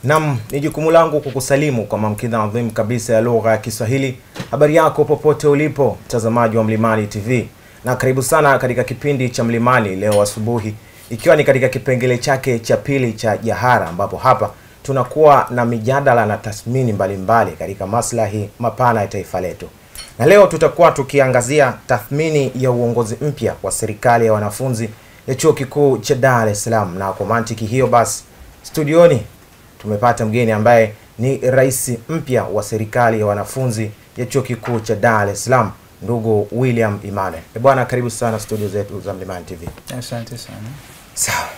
Naam, ni jukumu langu kukusalimu kwa mamkidha adhim kabisa ya lugha ya Kiswahili. Habari yako popote ulipo, mtazamaji wa Mlimani TV. Na karibu sana katika kipindi cha Mlimani leo asubuhi, ikiwa ni katika kipengele chake cha pili cha Jahara, ambapo hapa tunakuwa na mijadala na tathmini mbalimbali katika maslahi mapana ya taifa letu. Na leo tutakuwa tukiangazia tathmini ya uongozi mpya wa serikali ya wanafunzi ya Chuo Kikuu cha Dar es Salaam. Na kwa mantiki hiyo basi, studioni tumepata mgeni ambaye ni rais mpya wa serikali ya wanafunzi ya Chuo Kikuu cha Dar es Salaam, ndugu William Imane. Bwana, karibu sana studio zetu za Mlimani TV. Asante sana. Sawa.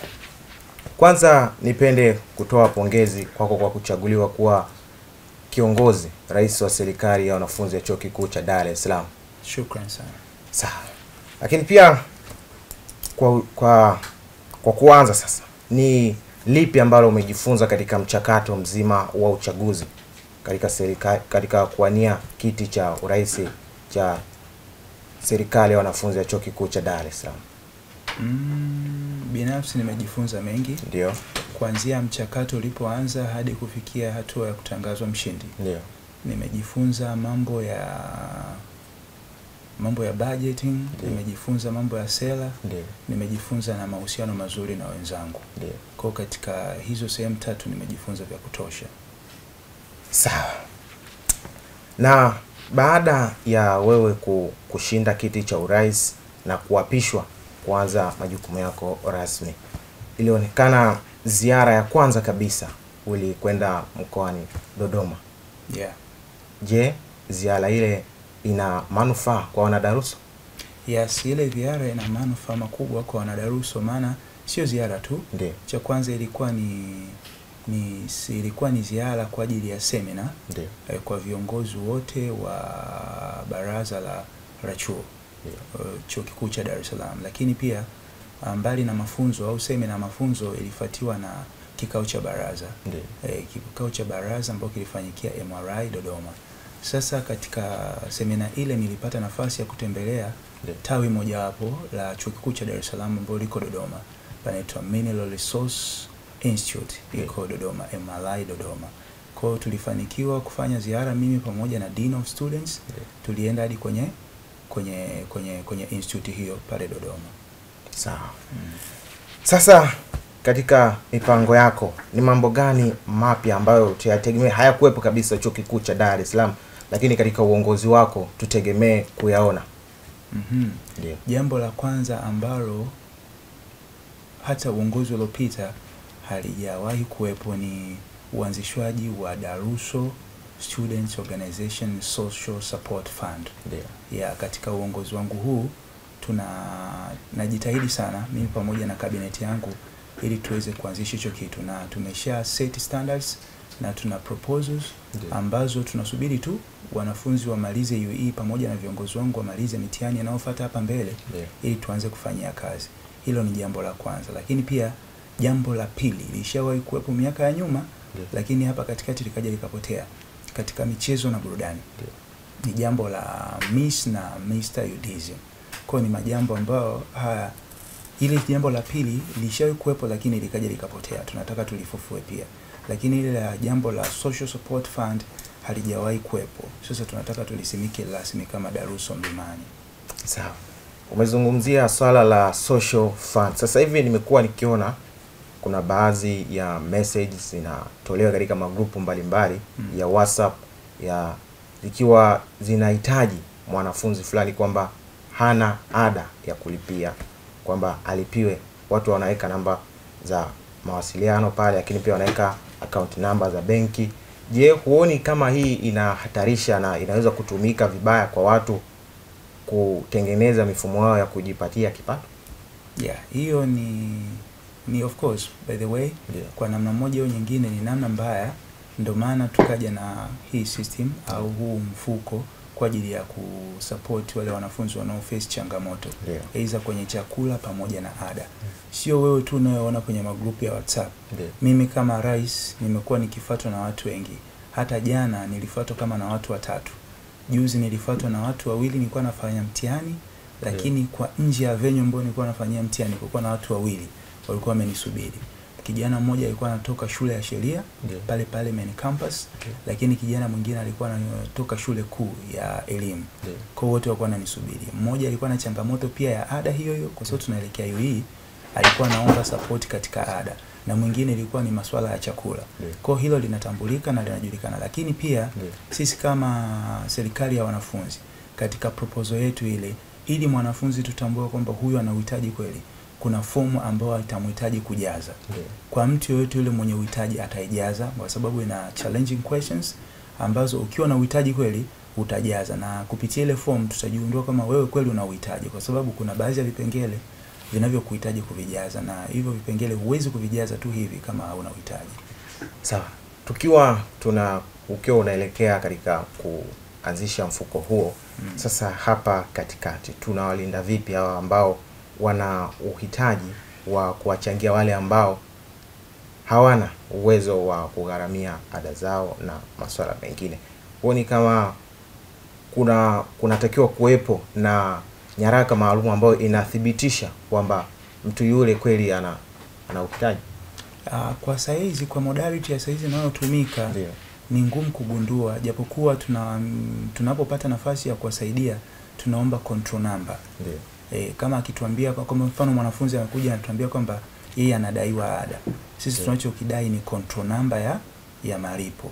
Kwanza nipende kutoa pongezi kwako kwa kuchaguliwa kuwa kiongozi rais wa serikali ya wanafunzi ya Chuo Kikuu cha Dar es Salaam. Shukrani sana. Sawa. Lakini pia kwa kuanza sasa, ni lipi ambalo umejifunza katika mchakato mzima wa uchaguzi katika serikali, katika kuwania kiti cha urais cha serikali ya wanafunzi ya Chuo Kikuu cha Dar es Salaam? Binafsi nimejifunza mengi. Ndio. Kuanzia mchakato ulipoanza hadi kufikia hatua ya kutangazwa mshindi. Ndio. Nimejifunza mambo ya budgeting, nimejifunza mambo ya sera, nimejifunza na mahusiano mazuri na wenzangu. Kwa katika hizo sehemu tatu nimejifunza vya kutosha. Sawa. Na baada ya wewe kushinda kiti cha urais na kuapishwa kuanza majukumu yako rasmi, ilionekana ziara ya kwanza kabisa ulikwenda mkoani Dodoma. Yeah. Je, ziara ile ina manufaa kwa wanaDaruso? Yes, ile ziara ina manufaa makubwa kwa wanaDaruso, maana sio ziara tu. Ndiyo. Cha kwanza ilikuwa ni ziara kwa ajili ya semina. Ndiyo. Kwa viongozi wote wa baraza la chuo. Chuo Kikuu cha Dar es Salaam. Lakini pia mbali na mafunzo au semina, mafunzo ilifuatiwa na kikao cha baraza. Kikao cha baraza ambacho kilifanyikia MRI Dodoma. Sasa katika semina ile nilipata nafasi ya kutembelea tawi mojawapo la Chuo Kikuu cha Dar es Salaam ambalo liko Dodoma. Panaitwa Mineral Resource Institute, iko Dodoma, MRI Dodoma. Kwa hiyo tulifanikiwa kufanya ziara, mimi pamoja na Dean of Students. Tulienda hadi kwenye institute hiyo pale Dodoma. Sawa. Sasa katika mipango yako ni mambo gani mapya ambayo tuyategemea hayakuwepo kabisa Chuo Kikuu cha Dar es Salaam, lakini katika uongozi wako tutegemee kuyaona? Ndio. Jambo la kwanza ambalo hata uongozi uliopita halijawahi kuwepo ni uanzishwaji wa Daruso Students Organization Social Support Fund. Ndio. Katika uongozi wangu huu najitahidi sana mimi pamoja na kabineti yangu ili tuweze kuanzisha hicho kitu, na tumesha set standards na tuna proposals ambazo tunasubiri tu wanafunzi wamalize UE pamoja na viongozi wangu wamalize mitihani inayofuata hapa mbele ili tuanze kufanyia kazi. Hilo ni jambo la kwanza. Lakini pia jambo la pili lishawahi kuwepo miaka ya nyuma, lakini hapa katikati likaja likapotea, katika michezo na burudani. Ni jambo la Miss na Mr. UDSM. Kwa ni majambo ambayo ile jambo la pili lishawahi kuwepo lakini likaja likapotea. Tunataka tulifufue pia. Lakini ile la jambo la Social Support Fund halijawahi kuwepo. Sasa tunataka tulisimike rasmi kama Daruso Mlimani. Sawa. Umezungumzia swala la Social Fund. Sasa hivi nimekuwa nikiona kuna baadhi ya messages zinatolewa katika magrupu mbalimbali ya WhatsApp ikiwa zinahitaji mwanafunzi fulani kwamba hana ada ya kulipia, kwamba alipiwe. Watu wanaweka namba za mawasiliano pale, lakini pia wanaweka account number za benki. Je, huoni kama hii inahatarisha na inaweza kutumika vibaya kwa watu kutengeneza mifumo yao ya kujipatia kipato? Hiyo ni of course, by the way, kwa namna moja au nyingine ni namna mbaya. Ndio maana tukaja na hii system au huu mfuko kwa ajili ya kusupport wale wanafunzi wanaoface changamoto, aidha kwenye chakula pamoja na ada. Sio wewe tu unayoona kwenye magrupu ya WhatsApp. Mimi kama rais nimekuwa nikifuatwa na watu wengi. Hata jana nilifuatwa kama na watu 3. Juzi nilifuatwa na watu 2, nilikuwa nafanya mtihani, lakini kwa nje ya venue ambayo nilikuwa nafanyia mtihani kulikuwa na watu 2 walikuwa wamenisubiri. kijana mmoja alikuwa anatoka shule ya sheria pale pale main campus, lakini kijana mwingine alikuwa anatoka shule kuu ya elimu. Kwa wote walikuwa wananisubiri. Mmoja alikuwa na changamoto pia ya ada hiyo hiyo, kwa sababu tunaelekea UE, alikuwa anaomba support katika ada, na mwingine ilikuwa ni masuala ya chakula. Kwa hilo linatambulika na linajulikana. Lakini pia sisi kama serikali ya wanafunzi, katika proposal yetu ile, ili mwanafunzi tutambue kwamba huyu ana uhitaji kweli, kuna fomu ambayo itamhitaji kujaza. Kwa mtu yoyote yule mwenye uhitaji ataijaza, kwa sababu ina challenging questions ambazo ukiwa na uhitaji kweli utajaza, na kupitia ile fomu tutajigundua kama wewe kweli una uhitaji, kwa sababu kuna baadhi ya vipengele vinavyokuhitaji kuvijaza, na hivyo vipengele huwezi kuvijaza tu hivi kama hauna uhitaji. Sawa. Ukiwa unaelekea katika kuanzisha mfuko huo, sasa hapa katikati tunawalinda vipi hao ambao wana uhitaji wa kuwachangia wale ambao hawana uwezo wa kugharamia ada zao na masuala mengine? Huoni kama kunatakiwa kuwepo na nyaraka maalum ambayo inathibitisha kwamba mtu yule kweli ana uhitaji? Kwa saizi, kwa modality ya saizi inayotumika, ni ngumu kugundua, japokuwa tunapopata nafasi ya kuwasaidia tunaomba control number. Kama akituambia kwa mfano mwanafunzi anakuja anatuambia kwamba yeye anadaiwa ada, sisi tunachokidai ni control number ya malipo.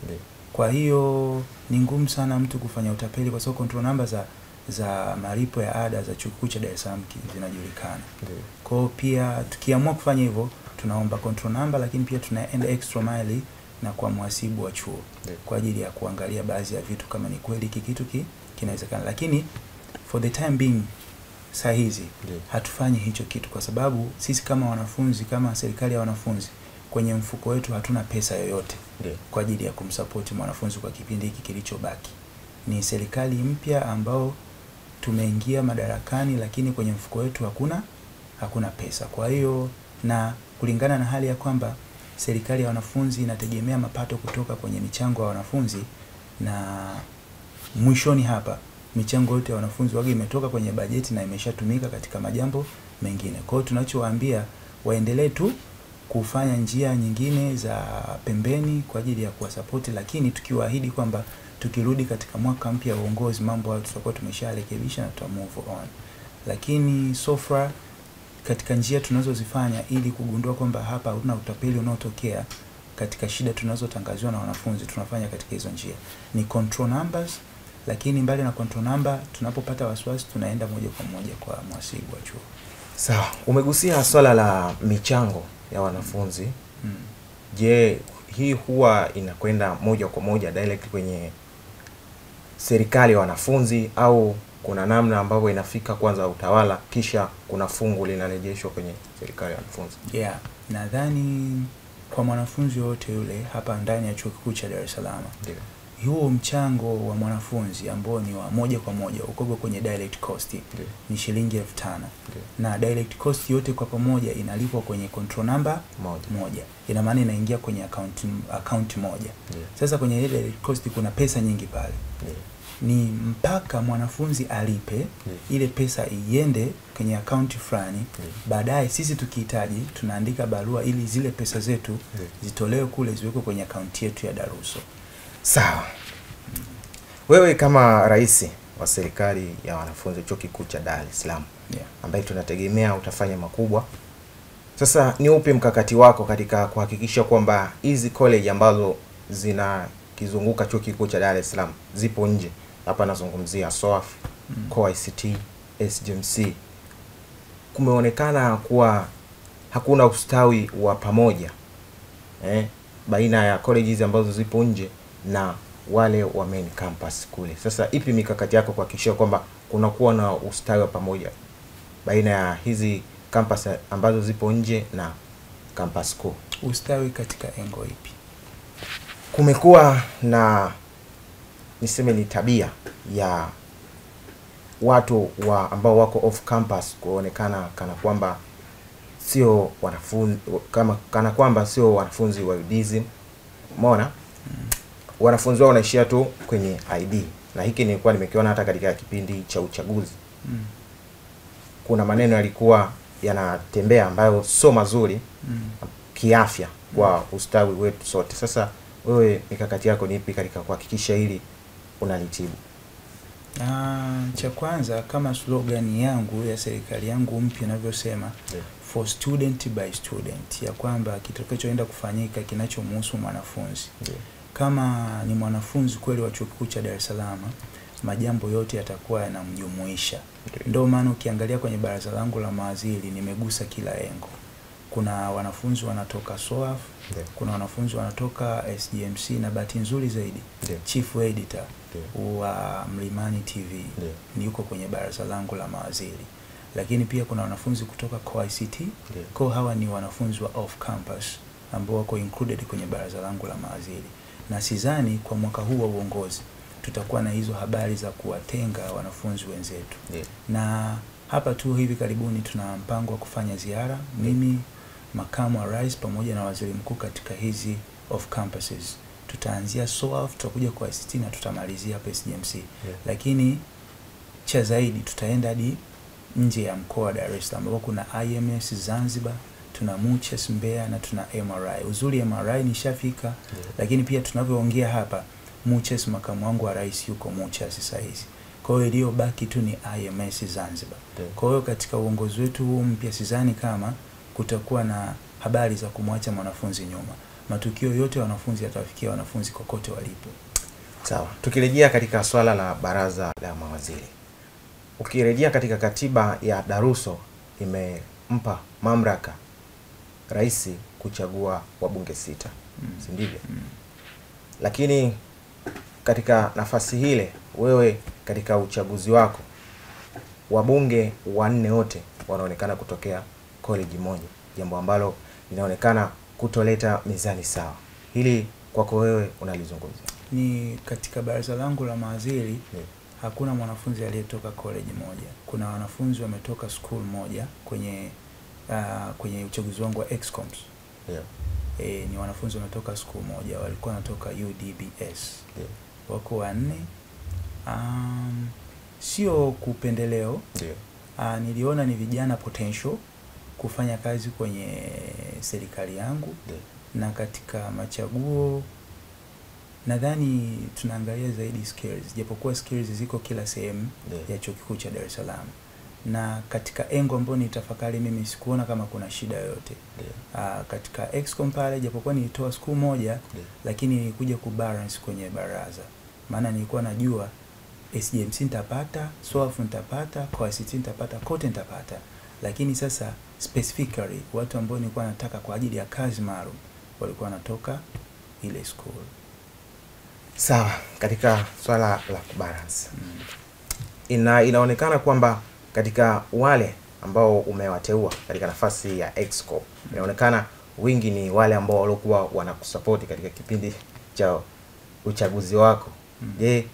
Kwa hiyo ni ngumu sana mtu kufanya utapeli, kwa sababu control number za malipo ya ada za chuo kikuu cha Dar es Salaam zinajulikana. Kwa hiyo pia tukiamua kufanya hivyo tunaomba control number, lakini pia tunaenda extra mile na kwa mhasibu wa chuo kwa ajili ya kuangalia baadhi ya vitu kama ni kweli kitu kinawezekana. Lakini for the time being sahizi hatufanyi hicho kitu, kwa sababu sisi kama wanafunzi, kama serikali ya wanafunzi, kwenye mfuko wetu hatuna pesa yoyote kwa ajili ya kumsupport mwanafunzi kwa kipindi hiki kilichobaki. Ni serikali mpya ambao tumeingia madarakani, lakini kwenye mfuko wetu hakuna pesa. Kwa hiyo, na kulingana na hali ya kwamba serikali ya wanafunzi inategemea mapato kutoka kwenye michango ya wanafunzi, na mwishoni hapa michango yote ya wanafunzi wage imetoka kwenye bajeti na imeshatumika katika majambo mengine. Kwa hiyo tunachowaambia waendelee tu kufanya njia nyingine za pembeni kwa ajili ya kuwasupport, lakini tukiwaahidi kwamba tukirudi katika mwaka mpya wa uongozi mambo hayo tutakuwa tumesharekebisha na tutamove on. Lakini so far katika njia tunazozifanya ili kugundua kwamba hapa huna utapeli unaotokea katika shida tunazotangaziwa na wanafunzi, tunafanya katika hizo njia ni control numbers. Lakini mbali na control number, tunapopata wasiwasi tunaenda moja kwa moja kwa mhasibu wa chuo. Sawa, umegusia swala la michango ya wanafunzi. Je, hii huwa inakwenda moja kwa moja direct kwenye serikali ya wanafunzi, au kuna namna ambayo inafika kwanza utawala kisha kuna fungu linarejeshwa kwenye serikali ya wanafunzi? Nadhani kwa mwanafunzi yote yule hapa ndani ya chuo kikuu cha Dar es Salaam, huo mchango wa mwanafunzi ambao ni wa moja kwa moja uko kwenye direct cost ni shilingi 5,000, na direct cost yote kwa pamoja inalipwa kwenye control number moja. Ina maana inaingia kwenye account moja. Sasa kwenye ile direct cost kuna pesa nyingi pale. Ni mpaka mwanafunzi alipe ile pesa iende kwenye account fulani. Baadaye sisi tukihitaji tunaandika barua ili zile pesa zetu zitolewe kule ziwekwe kwenye account yetu ya Daruso. Sawa. Wewe kama rais wa serikali ya wanafunzi chuo kikuu cha Dar es Salaam, ambaye tunategemea utafanya makubwa, sasa ni upi mkakati wako katika kuhakikisha kwamba hizi college ambazo zinakizunguka chuo kikuu cha Dar es Salaam zipo nje? Hapa nazungumzia SOAF, Core ICT, SGMC. Kumeonekana kuwa hakuna ustawi wa pamoja baina ya colleges ambazo zipo nje na wale wa main campus kule. Sasa ipi mikakati yako kuhakikisha kwamba kunakuwa na ustawi wa pamoja baina ya hizi campus ambazo zipo nje na campus kuu? Ustawi katika engo ipi? Kumekuwa na niseme ni tabia ya watu ambao wako off campus kuonekana kana kwamba sio wanafunzi, kana kwamba sio wanafunzi wa UDSM. Umeona? Wanafunzi wao wanaishia tu kwenye ID, na hiki nilikuwa nimekiona hata katika kipindi cha uchaguzi. Kuna maneno yalikuwa yanatembea ambayo sio mazuri kiafya kwa ustawi wetu sote. Sasa wewe mikakati yako ni ipi katika kuhakikisha hili unalitibu? Cha kwanza, kama slogan yangu ya serikali yangu mpya inavyosema, for student by student, ya kwamba kitakachoenda kufanyika kinachomhusu mwanafunzi. Kama ni mwanafunzi kweli wa Chuo Kikuu cha Dar es Salaam, majambo yote yatakuwa yanamjumuisha. Ndio maana ukiangalia kwenye baraza langu la mawaziri nimegusa kila engo. Kuna wanafunzi wanatoka SOAF, kuna wanafunzi wanatoka SGMC, na bahati nzuri zaidi chief editor wa Mlimani TV ni yuko kwenye baraza langu la mawaziri. Lakini pia kuna wanafunzi kutoka COICT, kwa hawa ni wanafunzi wa off campus ambao wako included kwenye baraza langu la mawaziri. Na sidhani kwa mwaka huu wa uongozi tutakuwa na hizo habari za kuwatenga wanafunzi wenzetu. Na hapa tu hivi karibuni tuna mpango wa kufanya ziara, mimi, makamu wa rais pamoja na waziri mkuu katika hizi off campuses. Tutaanzia SOAF, tutakuja kwa ICT na tutamalizia hapa SGMC. Lakini cha zaidi tutaenda hadi nje ya mkoa wa Dar es Salaam ambapo kuna IMS Zanzibar, tuna MUCHES Mbeya na tuna MRI. Uzuri MRI nishafika, lakini pia tunavyoongea hapa MUCHES, makamu wangu wa rais yuko MUCHES sasa hizi. Kwa hiyo iliyobaki tu ni IMS Zanzibar. Kwa hiyo katika uongozi wetu huu mpya sidhani kama kutakuwa na habari za kumwacha mwanafunzi nyuma. Matukio yote ya wanafunzi yatawafikia wanafunzi kokote walipo. Sawa. Tukirejea katika swala la baraza la mawaziri. Ukirejea katika katiba ya Daruso imempa mamlaka rais kuchagua wabunge 6. Si ndivyo? Lakini katika nafasi hile wewe katika uchaguzi wako wabunge 4 wote wanaonekana kutokea college moja, jambo ambalo linaonekana kutoleta mizani sawa. Hili kwako wewe unalizungumzia? Ni katika baraza langu la mawaziri hakuna mwanafunzi aliyetoka college moja. Kuna wanafunzi wametoka school moja kwenye uchaguzi wangu wa Excoms. Ni wanafunzi wametoka school moja, walikuwa wanatoka UDBS. Wako 4. Sio kupendeleo. Niliona ni vijana potential kufanya kazi kwenye serikali yangu. Na katika machaguo nadhani tunaangalia zaidi skills, japokuwa skills ziko kila sehemu ya Chuo Kikuu cha Dar es Salaam. Na katika engo ambayo nitafakari mimi sikuona kama kuna shida yoyote. Katika Excom pale japokuwa nilitoa school moja, lakini nilikuja kubalance kwenye baraza. Maana nilikuwa najua SGMC nitapata, SOAF nitapata, COICT nitapata, kote nitapata. Lakini sasa specifically watu ambao nilikuwa nataka kwa ajili ya kazi maalum walikuwa wanatoka ile school. Sawa, katika swala la kubalance. Inaonekana kwamba katika wale ambao umewateua katika nafasi ya Exco, inaonekana wingi ni wale ambao walikuwa wanakusupport katika kipindi cha uchaguzi wako. Je,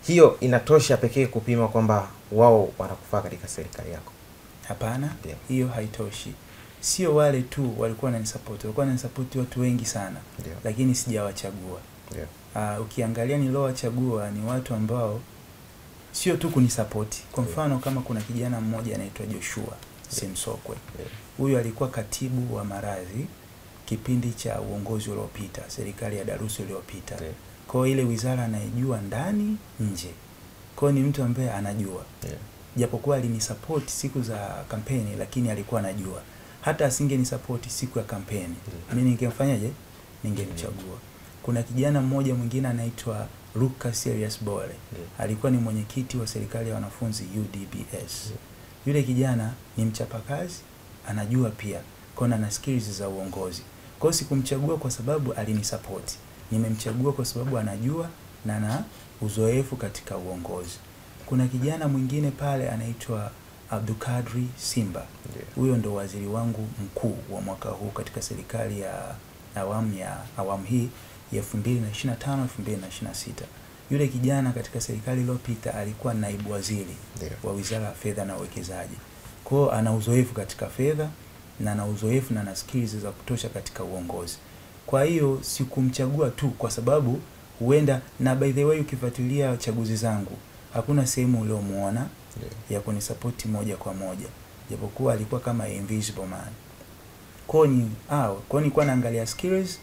hiyo inatosha pekee kupima kwamba wao wanakufaa katika serikali yako? Hapana, hiyo haitoshi. Sio wale tu walikuwa wananisupport, walikuwa wananisupport watu wengi sana. Lakini sijawachagua. Ukiangalia nilowachagua ni watu ambao sio tu kunisupport. Kwa mfano kama kuna kijana mmoja anaitwa Joshua Semsokwe. Huyu alikuwa katibu wa maradhi kipindi cha uongozi uliopita, serikali ya Daruso iliyopita. Kwa ile wizara anaijua ndani nje. Kwa ni mtu ambaye anajua. Japokuwa alinisupport siku za kampeni, lakini alikuwa anajua. Hata asingenisupport siku ya kampeni, mimi ningemfanyaje? Ningemchagua. Kuna kijana mmoja mwingine anaitwa Lucas Serious Bole. Alikuwa ni mwenyekiti wa serikali ya wanafunzi UDBS. Yule kijana ni mchapakazi, anajua pia, kuna na skills za uongozi. Kwa hiyo sikumchagua kwa sababu alinisupport. Nimemchagua kwa sababu anajua na ana uzoefu katika uongozi. Kuna kijana mwingine pale anaitwa Abdulkadri Simba. Huyo ndo waziri wangu mkuu wa mwaka huu katika serikali ya awamu hii ya 2025 2026. Yule kijana katika serikali iliyopita alikuwa naibu waziri wa Wizara ya Fedha na Uwekezaji. Kwa hiyo ana uzoefu katika fedha na ana uzoefu na ana skills za kutosha katika uongozi. Kwa hiyo sikumchagua tu kwa sababu huenda, na by the way ukifuatilia chaguzi zangu hakuna sehemu uliomuona ya kunisupport moja kwa moja, japokuwa alikuwa kama invisible man. Kwa nilikuwa naangalia skills,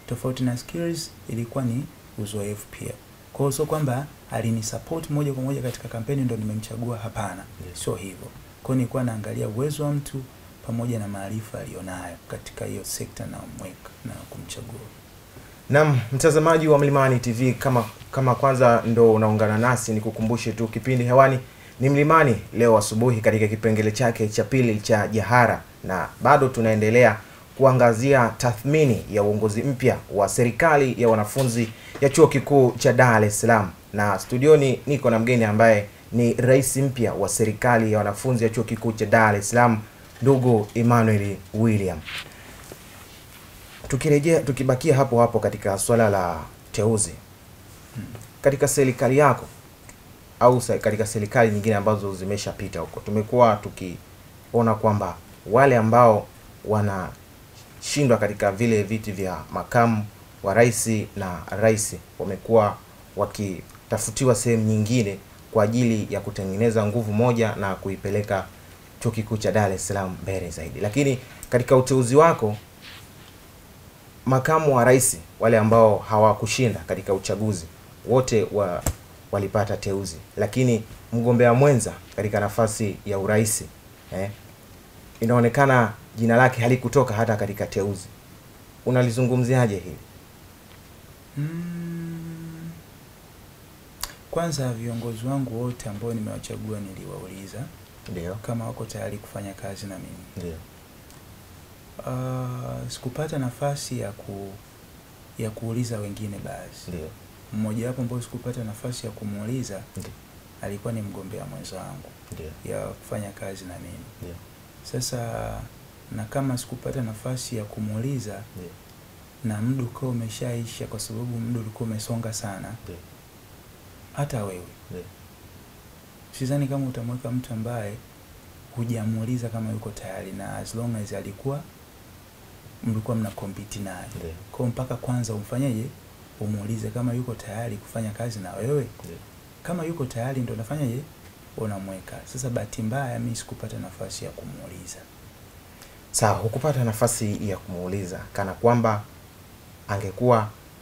tofauti na skills ilikuwa ni uzoefu pia. Kwa hiyo sio kwamba alinisupport moja kwa moja katika kampeni ndo nimemchagua, hapana. Sio hivyo. Kwa hiyo nilikuwa naangalia uwezo wa mtu pamoja na maarifa alionayo katika hiyo sekta na mweka na kumchagua. Naam, mtazamaji wa Mlimani TV, kama kwanza ndo unaungana nasi, nikukumbushe tu kipindi hewani ni Mlimani leo asubuhi katika kipengele chake cha pili cha Jahara, na bado tunaendelea kuangazia tathmini ya uongozi mpya wa serikali ya wanafunzi ya Chuo Kikuu cha Dar es Salaam, na studioni niko na mgeni ambaye ni rais mpya wa serikali ya wanafunzi ya Chuo Kikuu cha Dar es Salaam, ndugu Emmanuel William. Tukibakia hapo katika swala la teuzi katika serikali yako au katika serikali nyingine ambazo zimeshapita huko, tumekuwa tukiona kwamba wale ambao wanashindwa katika vile viti vya makamu wa rais na rais wamekuwa wakitafutiwa sehemu nyingine kwa ajili ya kutengeneza nguvu moja na kuipeleka Chuo Kikuu cha Dar es Salaam mbele zaidi. Lakini katika uteuzi wako, makamu wa rais wale ambao hawakushinda katika uchaguzi wote walipata teuzi, lakini mgombea mwenza katika nafasi ya urais inaonekana jina lake halikutoka hata katika teuzi. Unalizungumziaje hili? Kwanza viongozi wangu wote ambao nimewachagua niliwauliza ndio kama wako tayari kufanya kazi na mimi. Ndio. Sikupata nafasi ya kuuliza wengine baadhi. Ndio. Mmoja wapo ambao sikupata nafasi ya kumuuliza alikuwa ni mgombea mwenza wangu ya kufanya kazi na mimi. Ndio. Sasa na kama sikupata nafasi ya kumuuliza na muda uko umeshaisha kwa sababu muda ulikuwa umesonga sana. Hata wewe sidhani kama utamweka mtu ambaye hujamuuliza kama yuko tayari, na as long as mlikuwa mna compete naye. Kwa mpaka kwanza umfanyaje, umuulize kama yuko tayari kufanya kazi na wewe. Kama yuko tayari ndo unafanyaje, unamweka. Sasa bahati mbaya mimi sikupata nafasi ya kumuuliza. Sawa, hukupata nafasi ya kumuuliza kana kwamba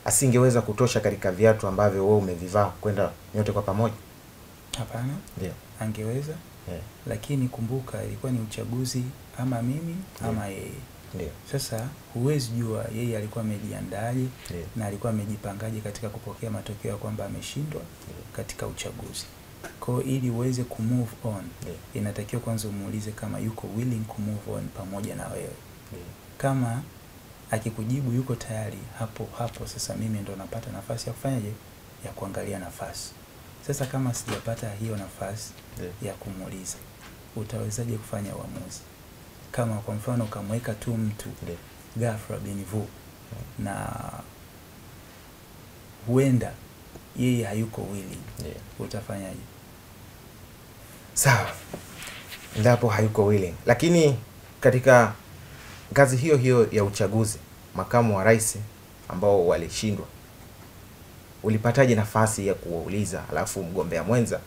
asingeweza kutosha katika viatu ambavyo wewe umevivaa kwenda nyote kwa pamoja? Hapana. Ndio. Angeweza. Lakini kumbuka ilikuwa ni uchaguzi ama mimi ama yeye. Ndio. Sasa huwezi jua yeye alikuwa amejiandaje na alikuwa amejipangaje katika kupokea matokeo kwamba ameshindwa katika uchaguzi. Kwa ili uweze kumove on, inatakiwa kwanza umuulize kama yuko willing kumove on pamoja na wewe. Kama akikujibu yuko tayari, hapo sasa mimi ndo napata nafasi ya kufanyaje, ya kuangalia nafasi. Sasa kama sijapata hiyo nafasi ya kumuuliza, utawezaje kufanya uamuzi? Kama kwa mfano ukamweka tu mtu ghafla binivu na huenda yeye hayuko willing, utafanyaje? Sawa, ndapo hayuko willing. Lakini katika ngazi hiyo ya uchaguzi, makamu wa rais ambao walishindwa, ulipataje nafasi ya kuwauliza alafu mgombea mwenza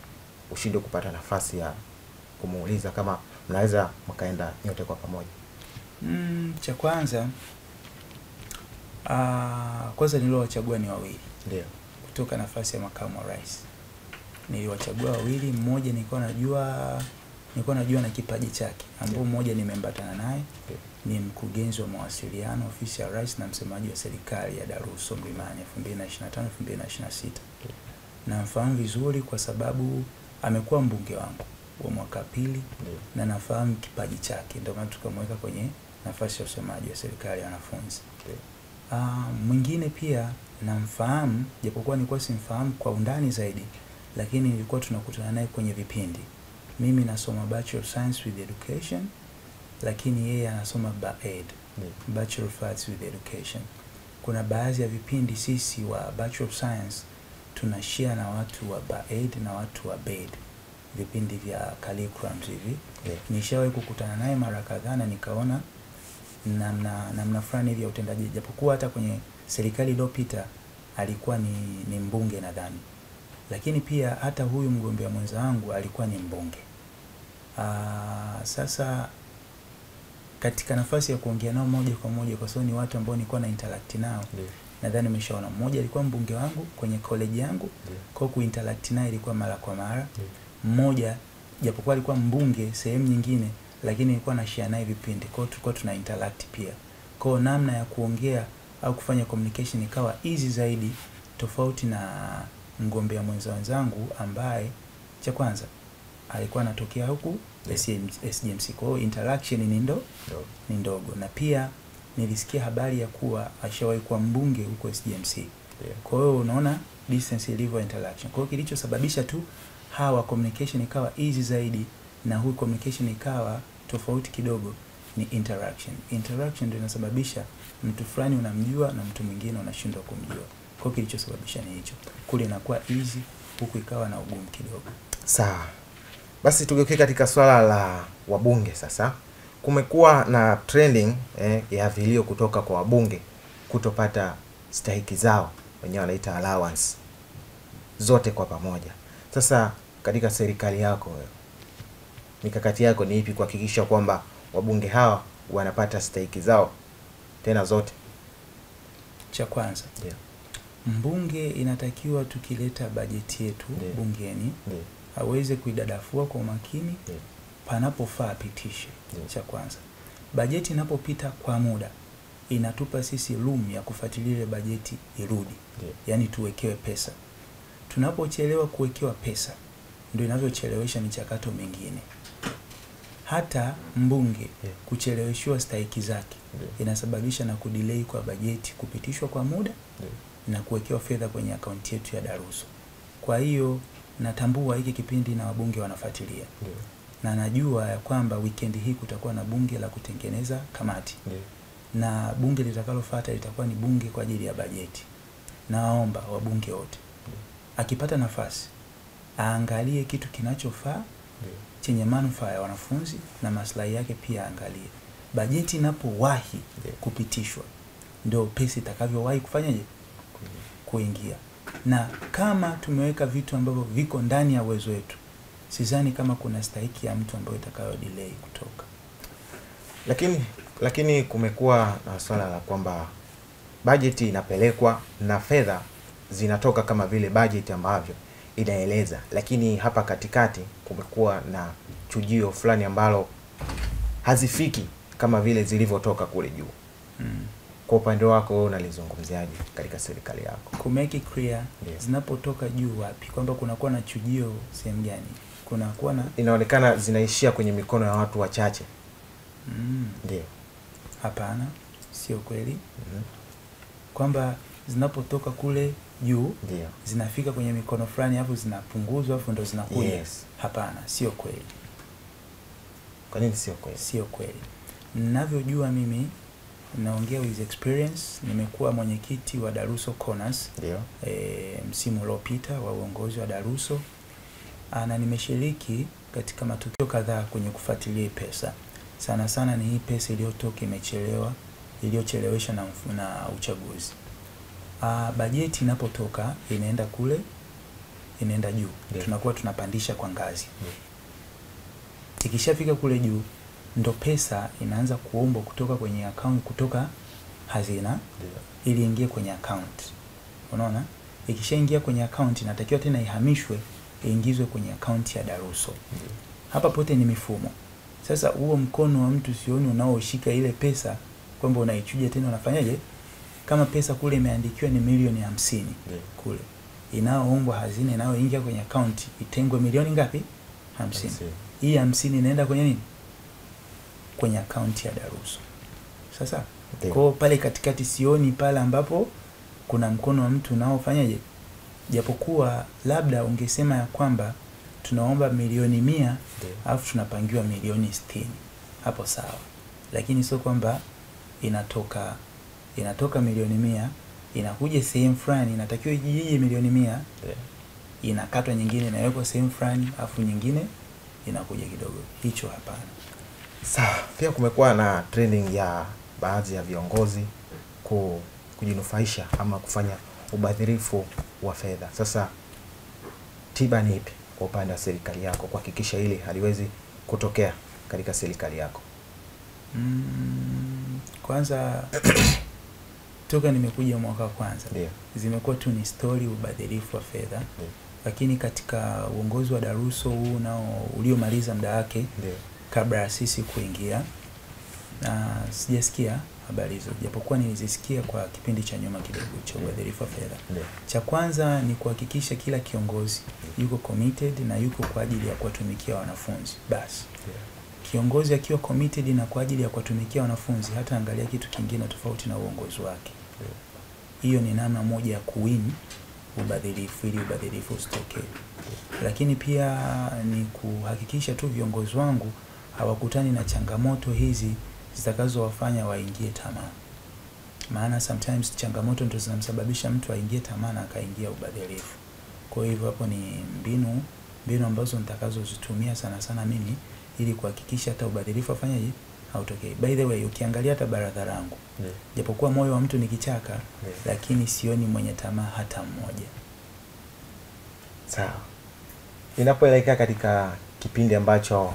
ushindwe kupata nafasi ya kumuuliza kama mnaweza mkaenda nyote kwa pamoja? Cha kwanza niliowachagua ni wawili. Ndio. Kutoka nafasi ya makamu wa rais niliwachagua wawili. Mmoja nilikuwa najua na kipaji chake, ambao mmoja nimeambatana naye ni mkurugenzi wa mawasiliano ofisi ya rais na msemaji wa serikali ya Daruso Mlimani 2025-2026. Na mfahamu vizuri kwa sababu amekuwa mbunge wangu wa mwaka pili na nafahamu kipaji chake, ndio maana tukamweka kwenye nafasi ya msemaji wa serikali ya wanafunzi. Mwingine pia namfahamu, japokuwa nilikuwa simfahamu kwa undani zaidi, lakini nilikuwa tunakutana naye kwenye vipindi. Mimi nasoma Bachelor of Science with Education, lakini yeye anasoma BAED, Bachelor of Arts with Education. Kuna baadhi ya vipindi sisi wa Bachelor of Science tunashare na watu wa BAED na watu wa BAED, vipindi vya curriculums hivi. Nishawahi kukutana naye mara kadhaa na nikaona namna fulani hivi ya utendaji, japokuwa hata kwenye serikali iliyopita alikuwa ni mbunge nadhani. Lakini pia hata huyu mgombea mwenza wangu alikuwa ni mbunge. Sasa katika nafasi ya kuongea nao moja kwa moja, kwa sababu ni watu ambao nilikuwa na interact nao. Nadhani umeshaona, mmoja alikuwa mbunge wangu kwenye college yangu, kwa kuinteract naye ilikuwa mara kwa mara. Mmoja japokuwa alikuwa mbunge sehemu nyingine, lakini nilikuwa na share naye vipindi, kwa hiyo tulikuwa tuna interact pia. Kwa hiyo namna ya kuongea au kufanya communication ikawa easy zaidi, tofauti na mgombea wenzangu ambaye cha kwanza alikuwa anatokea huku SDMC. Kwa hiyo interaction ni ndogo, na pia nilisikia habari ya kuwa ashawahi kuwa mbunge huko SDMC. Kwa hiyo unaona distance ilivyo interaction. Kwa hiyo kilichosababisha tu hawa communication ikawa easy zaidi na huyu communication ikawa tofauti kidogo ni interaction. Interaction ndio inasababisha mtu fulani unamjua na mtu mwingine unashindwa kumjua. Kwa hiyo kilichosababisha ni hicho. Kule inakuwa easy, huku ikawa na ugumu kidogo. Sawa. Basi tugeuke katika swala la wabunge sasa. Kumekuwa na trending ya vilio kutoka kwa wabunge kutopata stahiki zao, wenyewe wanaita allowance zote kwa pamoja. Sasa katika serikali yako wewe, mikakati yako ni ipi kuhakikisha kwamba wabunge hawa wanapata stahiki zao tena zote? Cha kwanza, mbunge inatakiwa tukileta bajeti yetu bungeni aweze kuidadafua kwa umakini, panapofaa apitishe. Cha kwanza, bajeti inapopita kwa muda inatupa sisi room ya kufuatilia ile bajeti irudi. Yani tuwekewe pesa. Tunapochelewa kuwekewa pesa ndio inavyochelewesha michakato mingine. Hata mbunge kucheleweshwa stahiki zake inasababisha na kudelay kwa bajeti kupitishwa kwa muda na kuwekewa fedha kwenye akaunti yetu ya Daruso. Kwa hiyo natambua hiki kipindi na wabunge wanafuatilia. Na najua ya kwamba weekend hii kutakuwa na bunge la kutengeneza kamati. Na bunge litakalofuata litakuwa ni bunge kwa ajili ya bajeti. Naomba wabunge wote akipata nafasi aangalie kitu kinachofaa chenye manufaa ya wanafunzi na maslahi yake pia angalie. Bajeti inapowahi kupitishwa ndio pesa itakavyowahi kufanyaje kuingia. Na kama tumeweka vitu ambavyo viko ndani ya uwezo wetu, sidhani kama kuna stahiki ya mtu ambaye itakayo delay kutoka. Lakini kumekuwa na swala la kwamba bajeti inapelekwa na fedha zinatoka kama vile bajeti ambavyo inaeleza, lakini hapa katikati kumekuwa na chujio fulani ambalo hazifiki kama vile zilivyotoka kule juu. Kwa upande wako wewe unalizungumziaje katika serikali yako? Ku make it clear, zinapotoka juu wapi? Kwamba kunakuwa na chujio sehemu gani? Kunakuwa na inaonekana zinaishia kwenye mikono ya watu wachache. Ndio. Hapana, sio kweli. Kwamba zinapotoka kule juu zinafika kwenye mikono fulani hapo zinapunguzwa hapo ndo zinakuja. Hapana, sio kweli. Kwa nini sio kweli? Sio kweli. Ninavyojua mimi, naongea with experience, nimekuwa mwenyekiti wa Daruso Corners msimu uliopita wa uongozi wa Daruso, na nimeshiriki katika matukio kadhaa kwenye kufuatilia pesa. Sana sana ni hii pesa iliyotoka imechelewa, iliyochelewesha na uchaguzi. Bajeti inapotoka inaenda kule, inaenda juu. Tunakuwa tunapandisha kwa ngazi. Ikishafika kule juu ndo pesa inaanza kuombwa kutoka kwenye account, kutoka hazina ili ingie kwenye account. Unaona? Ikishaingia kwenye account inatakiwa tena ihamishwe iingizwe kwenye account ya Daruso. Hapa pote ni mifumo. Sasa huo mkono wa mtu sioni unaoshika ile pesa kwamba unaichuja tena unafanyaje? Kama pesa kule imeandikiwa ni milioni 50 kule, inaoombwa hazina inayoingia kwenye account itengwe milioni ngapi? 50. Hii 50 inaenda kwenye nini? Kwenye account ya Daruso. Sasa kwa pale katikati sioni pale ambapo kuna mkono wa mtu unaofanyaje? Japokuwa labda ungesema ya kwamba tunaomba milioni 100 alafu tunapangiwa milioni 60. Hapo sawa. Lakini sio kwamba inatoka milioni 100 inakuja sehemu fulani inatakiwa ije milioni 100 inakatwa nyingine inawekwa sehemu fulani afu nyingine inakuja kidogo. Hicho hapana. Sawa. Pia kumekuwa na trending ya baadhi ya viongozi kujinufaisha ama kufanya ubadhirifu wa fedha. Sasa tiba ni ipi kwa upande wa serikali yako kuhakikisha hili haliwezi kutokea katika serikali yako? Kwanza toka nimekuja mwaka wa kwanza zimekuwa tu ni story ubadhirifu wa fedha. Lakini katika uongozi wa Daruso huu nao uliomaliza muda wake kabla ya sisi kuingia, na sijasikia habari hizo, japokuwa nilizisikia kwa kipindi cha nyuma kidogo cha ubadhirifu wa fedha. Cha kwanza ni kuhakikisha kila kiongozi yuko committed na yuko kwa ajili ya kuwatumikia wanafunzi. Basi kiongozi akiwa committed na kwa ajili ya kuwatumikia wanafunzi, hata angalia kitu kingine tofauti na uongozi wake. Hiyo ni namna moja ya kuwin ubadhirifu, ili ubadhirifu usitokee. Lakini pia ni kuhakikisha tu viongozi wangu hawakutani na changamoto hizi zitakazowafanya waingie tamaa. Maana sometimes changamoto ndio zinamsababisha mtu aingie tamaa na akaingia ubadhirifu. Kwa hivyo hapo ni mbinu ambazo nitakazozitumia sana mimi ili kuhakikisha hata ubadhirifu afanyaje hautokei. By the way, ukiangalia hata baraza langu, japokuwa moyo wa mtu ni kichaka, lakini sioni mwenye tamaa hata mmoja. Sawa. Inapoelekea katika kipindi ambacho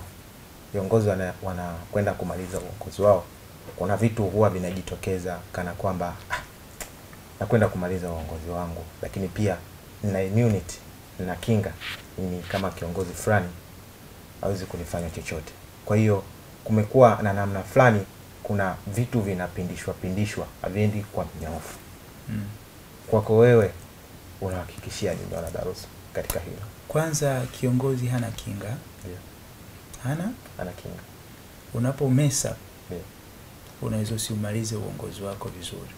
viongozi wanakwenda kumaliza uongozi wao, kuna vitu huwa vinajitokeza kana kwamba nakwenda kumaliza uongozi wangu, lakini pia nina immunity, nina kinga, ni kama kiongozi fulani hawezi kunifanya chochote. Kwa hiyo kumekuwa na namna fulani, kuna vitu vinapindishwa haviendi kwa mnyoofu. Kwako wewe unahakikishia nini wana Daruso katika hilo? Kwanza, kiongozi hana kinga. Hana kinga. Unapomesa unaweza usimalize uongozi wako vizuri.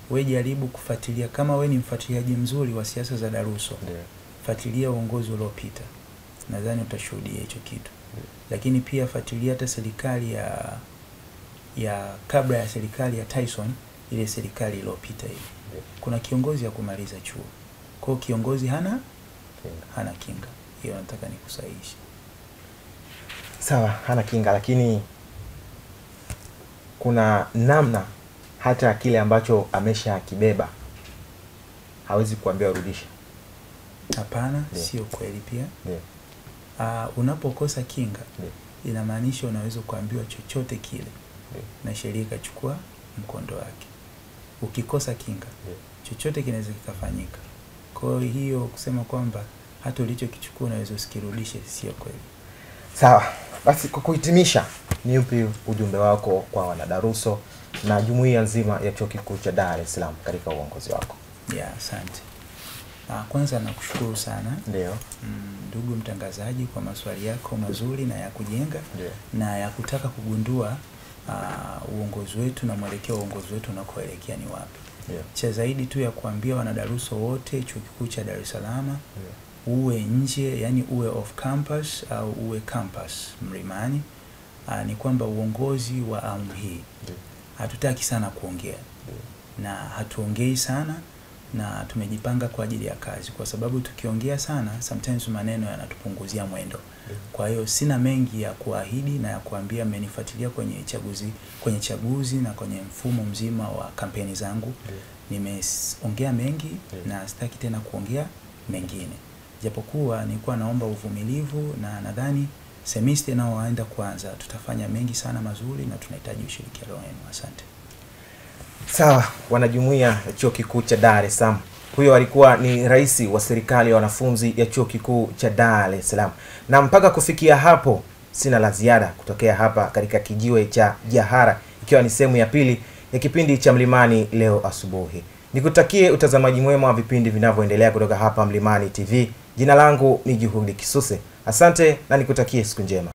Wewe jaribu kufuatilia, kama wewe ni mfuatiliaji mzuri wa siasa za Daruso, fuatilia uongozi uliopita. Nadhani utashuhudia hicho kitu. Lakini pia fuatilia hata serikali ya kabla ya serikali ya Tyson, ile serikali iliyopita hivi. Kuna kiongozi ya kumaliza chuo. Kwa kiongozi hana kinga. Hiyo nataka nikusahihishe. Sawa, hana kinga, lakini kuna namna hata kile ambacho ameshakibeba hawezi kuambia urudisha. Hapana, sio kweli pia. Unapokosa kinga, inamaanisha unaweza kuambiwa chochote kile na sheria ikachukua mkondo wake. Ukikosa kinga, chochote kinaweza kikafanyika. Kwa hiyo kusema kwamba hata ulichokichukua unaweza usikirudishe, sio kweli. Sawa. Basi kwa kuhitimisha, ni upi ujumbe wako kwa wana Daruso na jumuiya nzima ya Chuo Kikuu cha Dar es Salaam katika uongozi wako? Asante. Kwanza nakushukuru sana. Ndugu mtangazaji, kwa maswali yako mazuri na ya kujenga na ya kutaka kugundua uongozi wetu na mwelekeo wa uongozi wetu unakoelekea ni wapi. Cha zaidi tu ya kuambia wana Daruso wote, Chuo Kikuu cha Dar es Salaam, uwe nje, yani uwe off campus au uwe campus Mlimani, ni kwamba uongozi wa awamu hii hatutaki sana kuongea. Na hatuongei sana, na tumejipanga kwa ajili ya kazi, kwa sababu tukiongea sana sometimes maneno yanatupunguzia mwendo. Kwa hiyo sina mengi ya kuahidi na ya kuambia. Mmenifuatilia kwenye chaguzi na kwenye mfumo mzima wa kampeni zangu. Nimeongea mengi na sitaki tena kuongea mengine. Japokuwa nilikuwa naomba uvumilivu, na nadhani semester inayoanza kwanza tutafanya mengi sana mazuri, na tunahitaji ushirikiano wenu. Asante. Sawa, wanajumuiya ya Chuo Kikuu cha Dar es Salaam. Huyo alikuwa ni rais wa serikali ya wanafunzi ya Chuo Kikuu cha Dar es Salaam. Na mpaka kufikia hapo sina la ziada kutokea hapa katika kijiwe cha Jahara, ikiwa ni sehemu ya pili ya kipindi cha Mlimani leo asubuhi. Nikutakie utazamaji mwema wa vipindi vinavyoendelea kutoka hapa Mlimani TV. Jina langu ni Juhudi Kisuse. Asante na nikutakie siku njema.